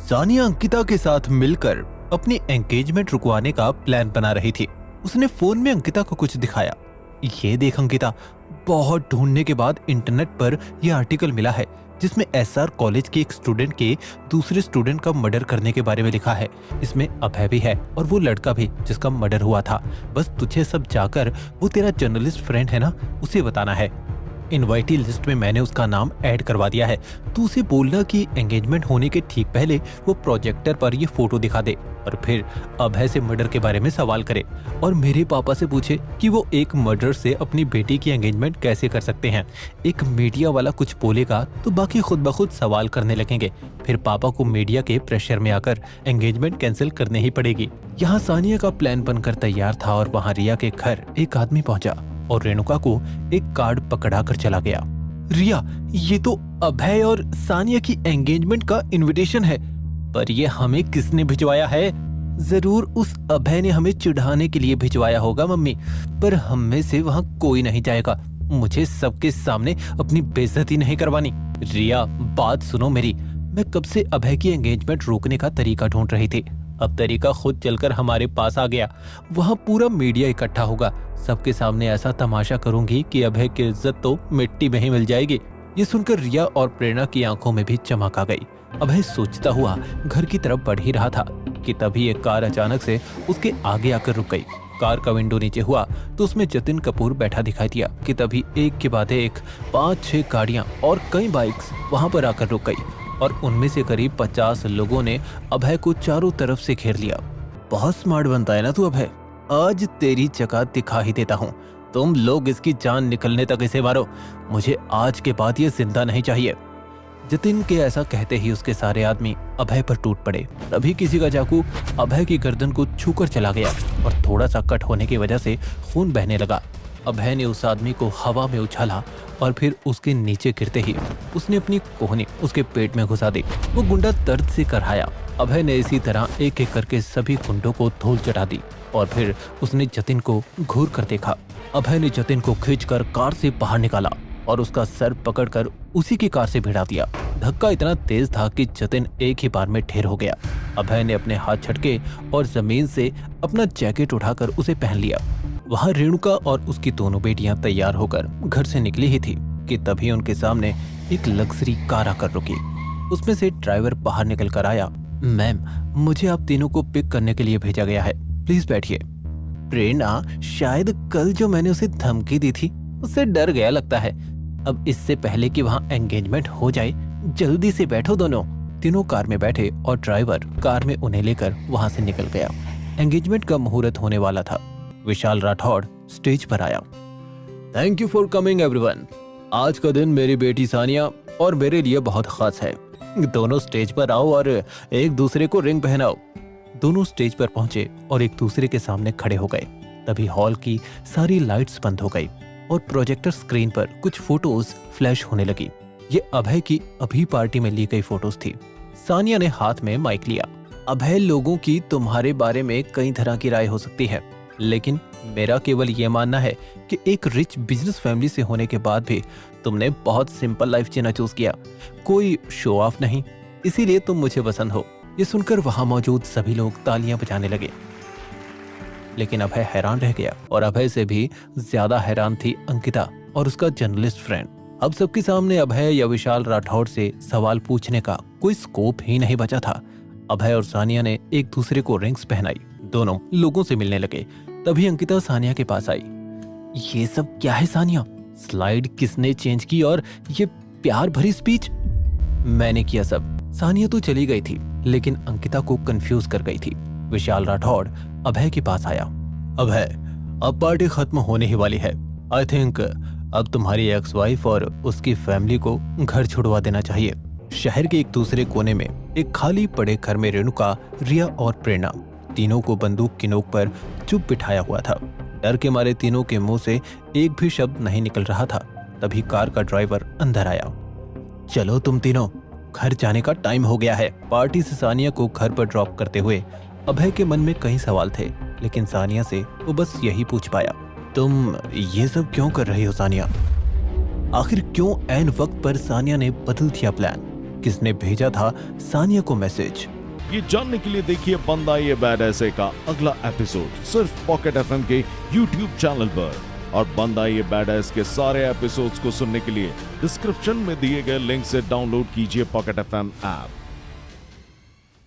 सानिया अंकिता के साथ मिलकर अपनी एंगेजमेंट रुकवाने का प्लान बना रही थी। उसने फोन में अंकिता को कुछ दिखाया। ये देख अंकिता, बहुत ढूंढने के बाद इंटरनेट पर यह आर्टिकल मिला है जिसमें एसआर कॉलेज के एक स्टूडेंट के दूसरे स्टूडेंट का मर्डर करने के बारे में लिखा है। इसमें अभय भी है और वो लड़का भी जिसका मर्डर हुआ था। बस तुझे सब जाकर वो तेरा जर्नलिस्ट फ्रेंड है ना, उसे बताना है। इनवाइटी लिस्ट में मैंने उसका नाम ऐड करवा दिया है। तू उसे बोलना कि एंगेजमेंट होने के ठीक पहले वो प्रोजेक्टर पर ये फोटो दिखा दे और फिर अभय से मर्डर के बारे में सवाल करे और मेरे पापा से पूछे कि वो एक मर्डर से अपनी बेटी की एंगेजमेंट कैसे कर सकते हैं। एक मीडिया वाला कुछ बोलेगा तो बाकी खुद ब खुद सवाल करने लगेंगे। फिर पापा को मीडिया के प्रेशर में आकर एंगेजमेंट कैंसिल करनी ही पड़ेगी। यहाँ सानिया का प्लान बनकर तैयार था और वहाँ रिया के घर एक आदमी पहुंचा और रेणुका को एक कार्ड पकड़ा कर चला गया। रिया, ये तो अभय और सानिया की एंगेजमेंट का इनविटेशन है, पर ये हमें किसने भिजवाया है? जरूर उस अभय ने हमें चिढ़ाने के लिए भिजवाया होगा मम्मी, पर हम में से वहाँ कोई नहीं जाएगा। मुझे सबके सामने अपनी बेइज्जती नहीं करवानी। रिया, बात सुनो मेरी। मैं कब से अभय की एंगेजमेंट रोकने का तरीका ढूंढ रही थी। अब तरीका खुद चलकर हमारे पास आ गया। वहाँ पूरा मीडिया इकट्ठा होगा। सबके सामने ऐसा तमाशा करूंगी कि अभय की इज्जत तो मिट्टी में ही मिल जाएगी। ये सुनकर रिया और प्रेरणा की आंखों में भी चमक आ गई। अभय सोचता हुआ घर की तरफ बढ़ ही रहा था कि तभी एक कार अचानक से उसके आगे आकर रुक गई। कार का विंडो नीचे हुआ तो उसमें जतिन कपूर बैठा दिखाई दिया कि तभी एक के बाद एक 5-6 गाड़ियां और कई बाइक्स वहां पर आकर रुक गई और उनमें से करीब 50 लोगों ने अभय को चारों तरफ से घेर लिया। बहुत स्मार्ट बनता है ना तू अभय, आज तेरी जगह दिखा ही देता हूँ। तुम लोग इसकी जान निकलने तक इसे मारो, मुझे आज के बाद ये जिंदा नहीं चाहिए। जतिन के ऐसा कहते ही उसके सारे आदमी अभय पर टूट पड़े। तभी किसी का चाकू अभय की गर्दन को छूकर चला गया और थोड़ा सा कट होने की वजह से खून बहने लगा। अभय ने उस आदमी को हवा में उछाला और फिर उसके नीचे गिरते ही उसने अपनी कोहनी उसके पेट में घुसा दी। वो गुंडा दर्द से करहाया। अभय ने इसी तरह एक एक करके सभी गुंडों को धूल चढ़ा दी और फिर उसने जतिन को घूर कर देखा। अभय ने जतिन को खींचकर कार से बाहर निकाला और उसका सर पकड़कर उसी की कार से भिड़ा दिया। धक्का इतना तेज था कि जतिन एक ही बार में ढेर हो गया। अभय ने अपने हाथ झटके और जमीन से अपना जैकेट उठाकर उसे पहन लिया। वहाँ रेणुका और उसकी दोनों बेटियां तैयार होकर घर से निकली ही थी कि तभी उनके सामने एक लग्जरी कार आकर रुकी। उसमें से ड्राइवर बाहर निकल कर आया। मैम, मुझे आप तीनों को पिक करने के लिए भेजा गया है, प्लीज बैठिए। प्रेरणा, शायद कल जो मैंने उसे धमकी दी थी उससे डर गया लगता है। अब इससे पहले कि वहाँ एंगेजमेंट हो जाए, जल्दी से बैठो दोनों। तीनों कार में बैठे और ड्राइवर कार में उन्हें लेकर वहाँ से निकल गया। एंगेजमेंट का मुहूर्त होने वाला था। विशाल राठौड़ स्टेज पर आया। Thank you for coming everyone. आज का दिन मेरी बेटी सानिया और मेरे लिए बहुत खास है। दोनों स्टेज पर आओ और एक दूसरे को रिंग पहनाओ। दोनों स्टेज पर पहुंचे और एक दूसरे के सामने खड़े हो गए। तभी हॉल की सारी लाइट्स बंद हो गई और प्रोजेक्टर स्क्रीन पर कुछ फोटोज फ्लैश होने लगी। ये अभय की अभी पार्टी में ली गई फोटोज थी। सानिया ने हाथ में माइक लिया। अभय, लोगों की तुम्हारे बारे में कई तरह की राय हो सकती है, लेकिन मेरा केवल ये मानना है कि एक रिच बिजनेस फैमिली से होने के बाद भी तुमने बहुत सिंपल लाइफ जीना चूज किया। कोई शो ऑफ नहीं, इसीलिए तुम मुझे पसंद हो। ये सुनकर वहां मौजूद सभी लोग तालियां बजाने लगे, लेकिन अभय हैरान रह गया और अभय से भी ज्यादा हैरान थी अंकिता और उसका जर्नलिस्ट फ्रेंड। अब सबके सामने अभय या विशाल राठौड़ से सवाल पूछने का कोई स्कोप ही नहीं बचा था। अभय और सानिया ने एक दूसरे को रिंग्स पहनाई। दोनों लोगों से मिलने लगे। तभी अंकिता सानिया के पास आई। ये सब क्या है सानिया? स्लाइड किसने चेंज की और ये प्यार भरी स्पीच? मैंने किया सब। सानिया तो चली गई थी, लेकिन अंकिता को कंफ्यूज कर गई थी। विशाल राठौड़ अभय के पास आया। अभय, अब पार्टी खत्म होने ही वाली है। आई थिंक अब तुम्हारी एक्स वाइफ और उसकी फैमिली को घर छुड़वा देना चाहिए। शहर के एक दूसरे कोने में एक खाली पड़े घर में रेणुका, रिया और प्रेरणा तीनों को बंदूक की नोक पर चुप बिठाया हुआ था। डर के मारे तीनों के मुंह से एक भी शब्द नहीं निकल रहा था। तभी कार का ड्राइवर अंदर आया। चलो तुम तीनों, घर जाने का टाइम हो गया है। पार्टी से सानिया को घर पर ड्रॉप करते हुए अभय के मन में कई सवाल थे, लेकिन सानिया से वो बस यही पूछ पाया, तुम ये सब क्यों कर रही हो सानिया? आखिर क्यों ऐन वक्त पर सानिया ने बदल दिया प्लान? किसने भेजा था सानिया को मैसेज? ये जानने के लिए देखिए बंद आइए बैड ऐसे का अगला एपिसोड सिर्फ पॉकेट एफएम के यूट्यूब चैनल पर। और बंद आइए बैड ऐस के सारे एपिसोड्स को सुनने के लिए डिस्क्रिप्शन में दिए गए लिंक से डाउनलोड कीजिए पॉकेट एफएम ऐप।